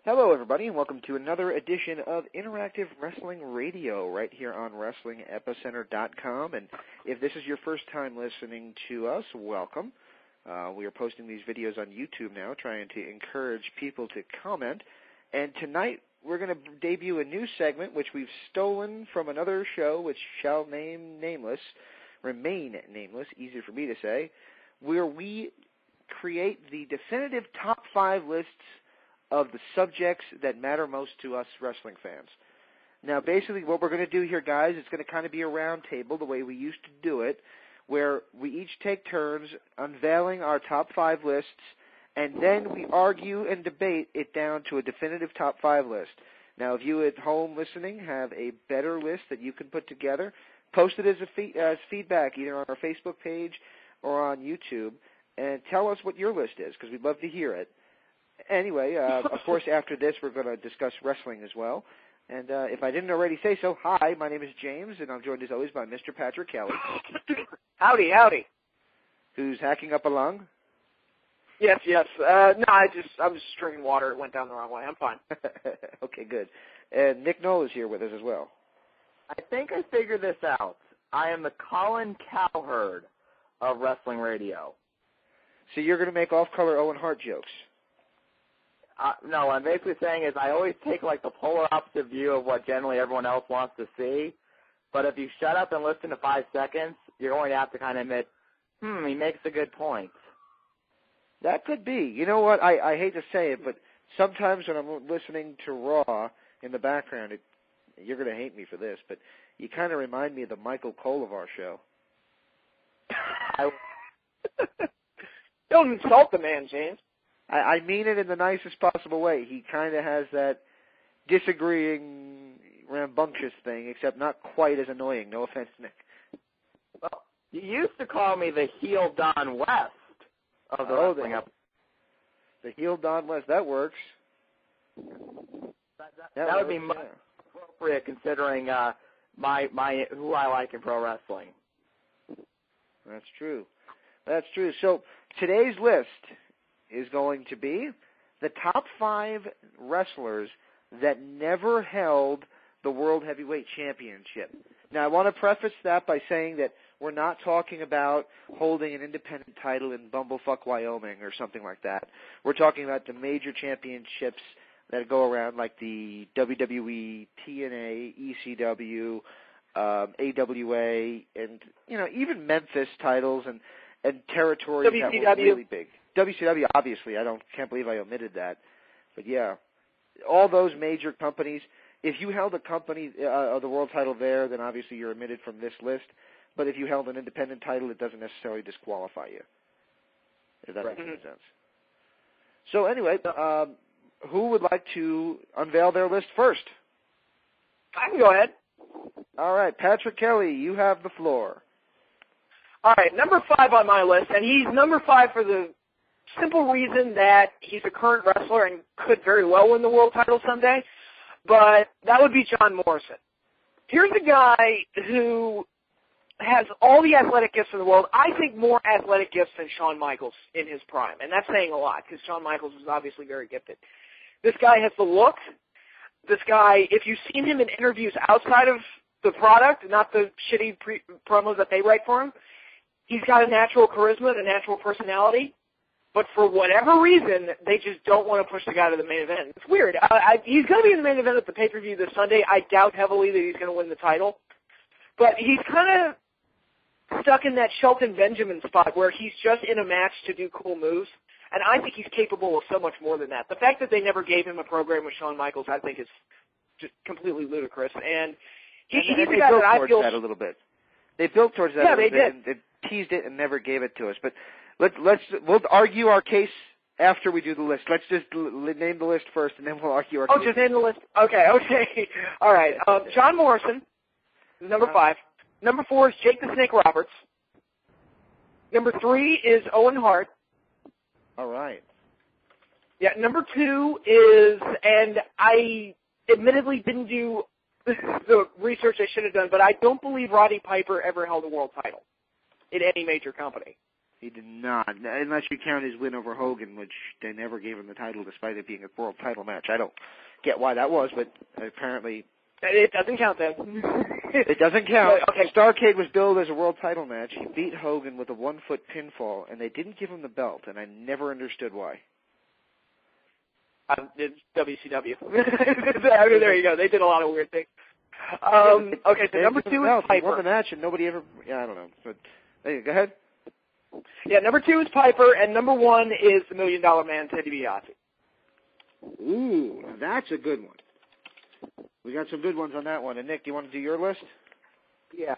Hello, everybody, and welcome to another edition of Interactive Wrestling Radio right here on WrestlingEpicenter.com. And if this is your first time listening to us, welcome. We are posting these videos on YouTube now, trying to encourage people to comment. And tonight, we're going to debut a new segment, which we've stolen from another show, which shall remain nameless, easier for me to say, where we create the definitive top 5 lists of the subjects that matter most to us wrestling fans. Now, basically, what we're going to do here, guys, it's going to kind of be a round table the way we used to do it, where we each take turns unveiling our top 5 lists, and then we argue and debate it down to a definitive top 5 list. Now, if you at home listening have a better list that you can put together, post it as feedback either on our Facebook page or on YouTube, and tell us what your list is, because we'd love to hear it. Anyway, of course, after this, we're going to discuss wrestling as well. And if I didn't already say so, hi, my name is James, and I'm joined as always by Mr. Patrick Kelly. Howdy, howdy. Who's hacking up a lung? Yes. No, I'm just drinking water. It went down the wrong way. I'm fine. Okay, good. And Nick Knoll is here with us as well. I think I figured this out. I am the Colin Cowherd of Wrestling Radio. So you're going to make off-color Owen Hart jokes? No, what I'm basically saying is I always take like the polar opposite view of what generally everyone else wants to see. But if you shut up and listen to 5 seconds, you're going to have to kind of admit, he makes a good point. That could be. You know what? I hate to say it, but sometimes when I'm listening to Raw in the background, you're going to hate me for this, but you kind of remind me of the Michael Cole of our show. Don't insult the man, James. I mean it in the nicest possible way. He kind of has that disagreeing, rambunctious thing, except not quite as annoying. No offense, Nick. Well, you used to call me the heel Don West of the wrestling episode. The heel Don West, that works. That would be much appropriate considering my who I like in pro wrestling. That's true. That's true. So today's list is going to be the top 5 wrestlers that never held the World Heavyweight Championship. Now, I want to preface that by saying that we're not talking about holding an independent title in Bumblefuck, Wyoming or something like that. We're talking about the major championships that go around like the WWE, TNA, ECW, AWA, and, even Memphis titles and territories that were really big. WCW, obviously. Can't believe I omitted that. But, yeah, all those major companies, if you held a company, the world title there, then obviously you're omitted from this list. But if you held an independent title, it doesn't necessarily disqualify you, if that makes any sense. So, anyway, who would like to unveil their list first? I can go ahead. All right, Patrick Kelly, you have the floor. All right, number 5 on my list, and he's number 5 for the simple reason that he's a current wrestler and could very well win the world title someday, but that would be John Morrison. Here's a guy who has all the athletic gifts in the world. I think more athletic gifts than Shawn Michaels in his prime, and that's saying a lot because Shawn Michaels was obviously very gifted. This guy has the look. This guy, if you've seen him in interviews outside of the product, not the shitty promos that they write for him, he's got a natural charisma, a natural personality. But for whatever reason, they just don't want to push the guy to the main event. It's weird. He's going to be in the main event at the pay-per-view this Sunday. I doubt heavily that he's going to win the title. But he's kind of stuck in that Shelton Benjamin spot where he's just in a match to do cool moves. And I think he's capable of so much more than that. The fact that they never gave him a program with Shawn Michaels, I think is just completely ludicrous. And he's a guy that I feel... that a little bit. They built towards that a little bit. And they teased it and never gave it to us. But we'll argue our case after we do the list. Let's just name the list first, and then we'll argue our case. Oh, just name the list? Okay. All right. John Morrison is number 5. Number 4 is Jake the Snake Roberts. Number 3 is Owen Hart. All right. Yeah, number 2 is, and I admittedly didn't do the research I should have done, but I don't believe Roddy Piper ever held a world title in any major company. He did not, unless you count his win over Hogan, which they never gave him the title despite it being a world title match. I don't get why that was, but apparently... It doesn't count then. It doesn't count. Okay. Starrcade was billed as a world title match. He beat Hogan with a 1-foot pinfall, and they didn't give him the belt, and I never understood why. It's WCW. I mean, there you go. They did a lot of weird things. Okay, so number 2 is Piper. He won the match, and nobody ever... Yeah, I don't know. But hey, go ahead. Yeah, number 2 is Piper, and number 1 is the $1 Million Man, Ted DiBiase. Ooh, that's a good one. We got some good ones on that one. And Nick, do you want to do your list? Yeah,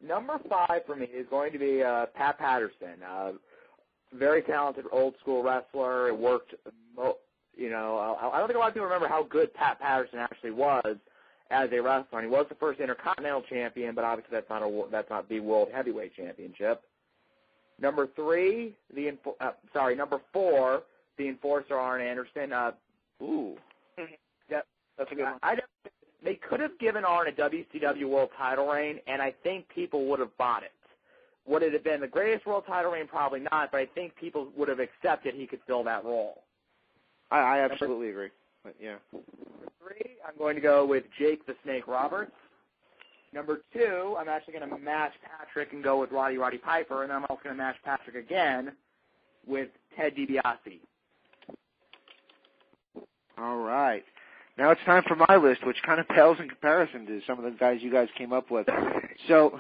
number 5 for me is going to be Pat Patterson. Very talented old school wrestler. It worked, I don't think a lot of people remember how good Pat Patterson actually was as a wrestler. And he was the first Intercontinental Champion, but obviously that's not the World Heavyweight Championship. Number 4, the Enforcer, Arn Anderson. Yeah, that's a good one. They could have given Arn a WCW World Title reign, and I think people would have bought it. Would it have been the greatest World Title reign? Probably not, but I think people would have accepted he could fill that role. I absolutely agree. But yeah. Number 3, I'm going to go with Jake the Snake Roberts. Number 2, I'm actually going to match Patrick and go with Roddy Piper, and then I'm also going to match Patrick again with Ted DiBiase. All right. Now it's time for my list, which kind of pales in comparison to some of the guys you guys came up with. So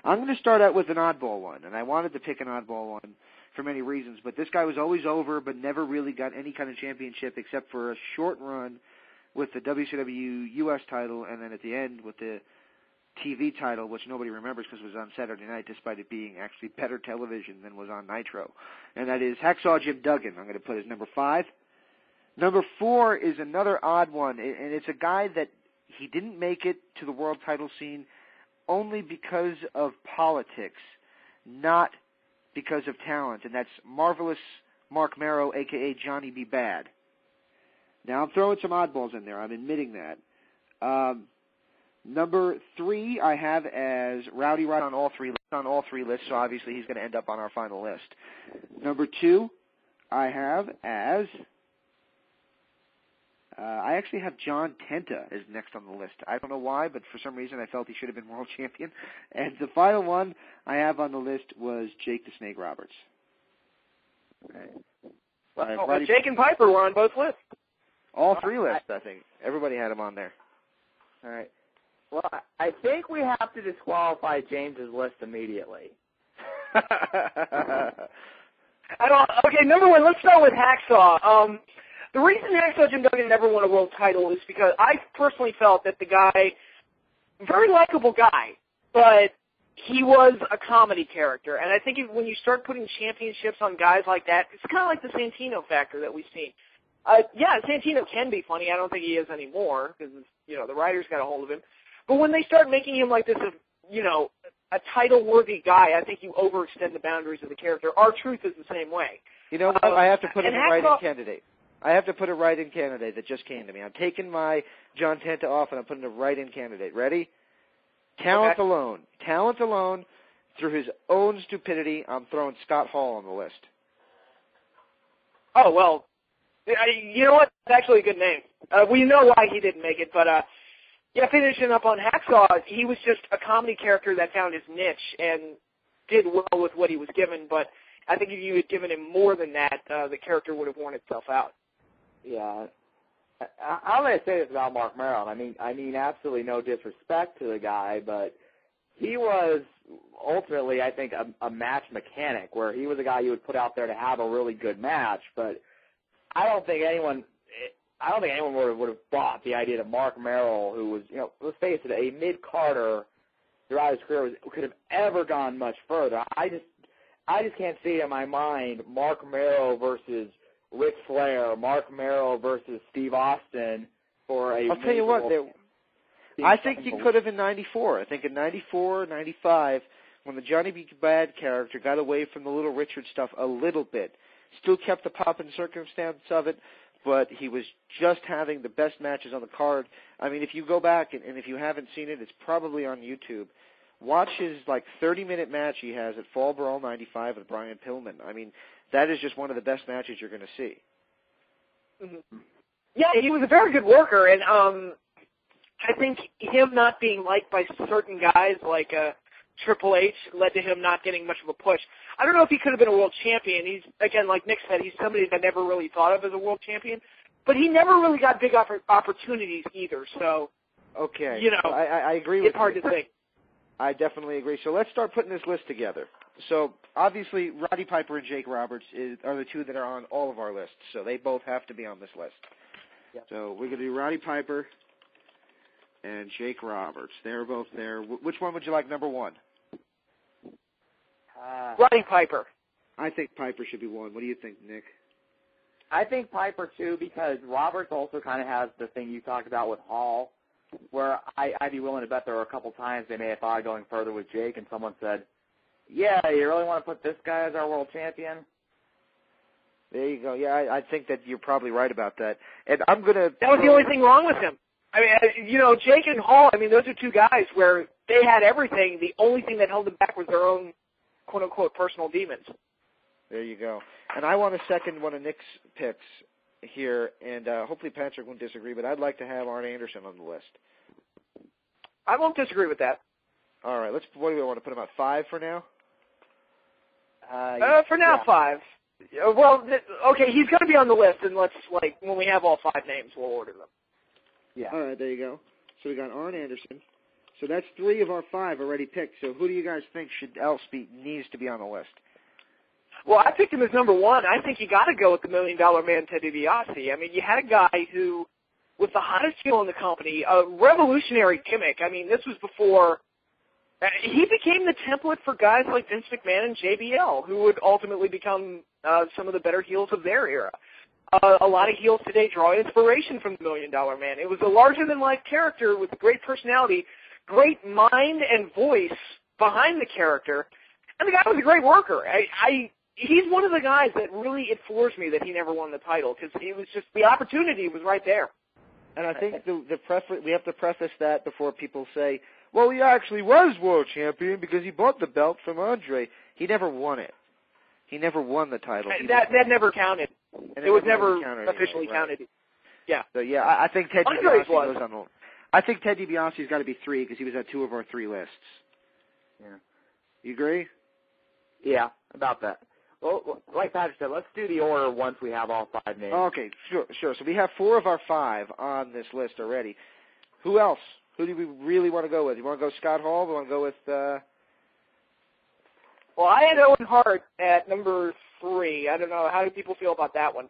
I'm going to start out with an oddball one, and I wanted to pick an oddball one for many reasons, but this guy was always over but never really got any kind of championship except for a short run with the WCW U.S. title, and then at the end with the TV title, which nobody remembers because it was on Saturday night, despite it being actually better television than was on Nitro. And that is Hacksaw Jim Duggan. I'm going to put as number 5. Number 4 is another odd one, and it's a guy that he didn't make it to the world title scene only because of politics, not because of talent, and that's Marvelous Mark Merrow, a.k.a. Johnny B. Bad. Now, I'm throwing some oddballs in there. I'm admitting that. Number 3 I have as Rowdy Roddy on all three lists, so obviously he's going to end up on our final list. Number 2 I have as... I actually have John Tenta as next on the list. I don't know why, but for some reason I felt he should have been world champion. And the final one I have on the list was Jake the Snake Roberts. Okay. Well, Jake and Piper were on both lists. All 3 lists, I think. Everybody had him on there. All right. Well, I think we have to disqualify James's list immediately. Okay, number 1, let's start with Hacksaw. The reason Hacksaw Jim Duggan never won a world title is because I personally felt that the guy, very likable guy, but he was a comedy character. And I think when you start putting championships on guys like that, it's kind of like the Santino factor that we've seen. Yeah, Santino can be funny. I don't think he is anymore because, the writers got a hold of him. But when they start making him like this, a title-worthy guy, I think you overextend the boundaries of the character. R-Truth is the same way. You know what? I have to put in a write-in candidate. I have to put a write-in candidate that just came to me. I'm taking my John Tenta off, and I'm putting a write-in candidate. Ready? Talent alone. Talent alone, through his own stupidity, I'm throwing Scott Hall on the list. Oh, well, you know what? It's actually a good name. We know why he didn't make it, but finishing up on Hacksaw, he was just a comedy character that found his niche and did well with what he was given, but I think if you had given him more than that, the character would have worn itself out. Yeah. I'm going to say this about Mark Merrill. I mean, absolutely no disrespect to the guy, but he was ultimately, I think, a match mechanic, where he was a guy you would put out there to have a really good match. But I don't think anyone would have bought the idea that Mark Merrill, who was, let's face it, a mid-Carter throughout his career, could have ever gone much further. I just can't see it in my mind Mark Merrill versus Ric Flair, Mark Merrill versus Steve Austin for a... I'll tell you what, I think he could have in 94. I think in 94, 95, when the Johnny B. Bad character got away from the Little Richard stuff a little bit, still kept the pop and circumstance of it, but he was just having the best matches on the card. I mean, if you go back, and if you haven't seen it, it's probably on YouTube, watch his 30-minute match he has at Fall Brawl 95 with Brian Pillman. I mean, that is just one of the best matches you're going to see. Mm-hmm. Yeah, he was a very good worker, and I think him not being liked by certain guys like Triple H led to him not getting much of a push. I don't know if he could have been a world champion. He's, again, like Nick said, he's somebody that I never really thought of as a world champion, but he never really got big opportunities either, so, okay. you know, I agree with it's hard you. to think. I definitely agree. So let's start putting this list together. So obviously, Roddy Piper and Jake Roberts are the two that are on all of our lists, so they both have to be on this list. Yep. So we're going to do Roddy Piper and Jake Roberts. They're both there. Which one would you like number one? Roddy Piper. I think Piper should be one. What do you think, Nick? I think Piper, too, because Roberts also kind of has the thing you talked about with Hall, where I'd be willing to bet there were a couple times they may have thought of going further with Jake, and someone said, yeah, you really want to put this guy as our world champion? There you go. Yeah, I think that you're probably right about that. And I'm going to... That was the only thing wrong with him. I mean, you know, Jake and Hall, I mean, those are two guys where they had everything. The only thing that held them back was their own, quote-unquote, personal demons. There you go. And I want to second one of Nick's picks here, and hopefully Patrick won't disagree, but I'd like to have Arn Anderson on the list. I won't disagree with that. All right, what do we want to put him at, 5 for now? For now, yeah. 5. Well, okay, he's going to be on the list, and let's, when we have all 5 names, we'll order them. Yeah. All right, there you go. So we got Arn Anderson. So that's 3 of our 5 already picked. So who do you guys think needs to be on the list? Well, I picked him as number 1. I think you got to go with the $1 Million Man, Ted DiBiase. I mean, you had a guy who was the hottest heel in the company, a revolutionary gimmick. I mean, this was before he became the template for guys like Vince McMahon and JBL, who would ultimately become some of the better heels of their era. A lot of heels today draw inspiration from the $1 Million Man. It was a larger-than-life character with great personality, great mind and voice behind the character, and the guy was a great worker. He's one of the guys that really, it floors me that he never won the title, because he was just, the opportunity was right there. And I think we have to preface that before people say, well, he actually was world champion because he bought the belt from Andre. He never won it. He never won the title. That never counted. It was never officially counted. Yeah. So yeah, I think Ted Andre's DiBiase goes on the. I think Ted DiBiase's got to be 3 because he was at 2 of our 3 lists. Yeah. You agree? Yeah, about that. Well, like Patrick said, let's do the order once we have all 5 names. Okay, sure. So we have 4 of our 5 on this list already. Who else? Who do we really want to go with? You want to go Scott Hall? We want to go with... Well, I had Owen Hart at number 3. I don't know. How do people feel about that one?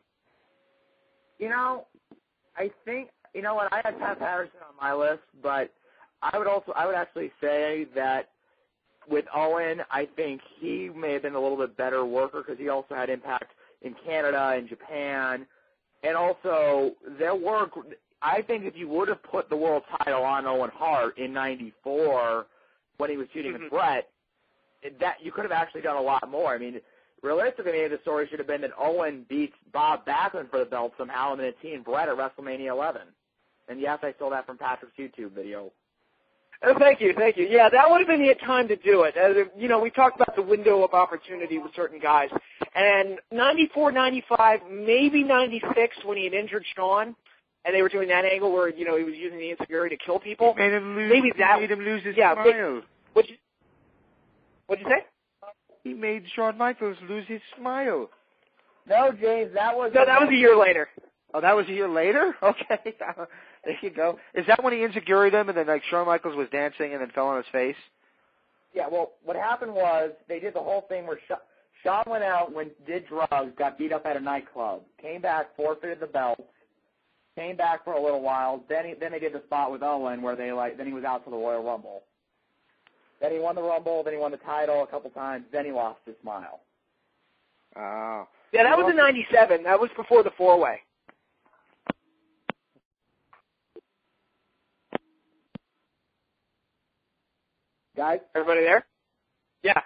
You know, I think, you know what, I had Pat Patterson on my list, but I would actually say that with Owen, I think he may have been a little bit better worker because he also had impact in Canada and Japan. And also, I think if you would have put the world title on Owen Hart in '94 when he was feuding with Brett, that you could have actually done a lot more. I mean, realistically, maybe the story should have been that Owen beats Bob Backlund for the belt somehow and then teamed Brett at WrestleMania 11. And yes, I stole that from Patrick's YouTube video. Oh, thank you. Yeah, that would have been the time to do it. You know, we talked about the window of opportunity with certain guys. And 94, 95, maybe 96 when he had injured Shawn, and they were doing that angle where, you know, he was using the insecurity to kill people. He made him lose, made him lose his smile. What'd you say? He made Shawn Michaels lose his smile. No, James, that was a year later. Oh, that was a year later? Okay. There you go. Is that when he insecurityed him and then, Shawn Michaels was dancing and then fell on his face? Yeah, well, what happened was they did the whole thing where Shawn went out, did drugs, got beat up at a nightclub, came back, forfeited the belt, came back for a little while, then they did the spot with Owen where then he was out for the Royal Rumble. Then he won the Rumble, then he won the title a couple times, then he lost his smile. Oh. Yeah, that was in 97. That was before the 4-way. Guys? Everybody there? Yeah.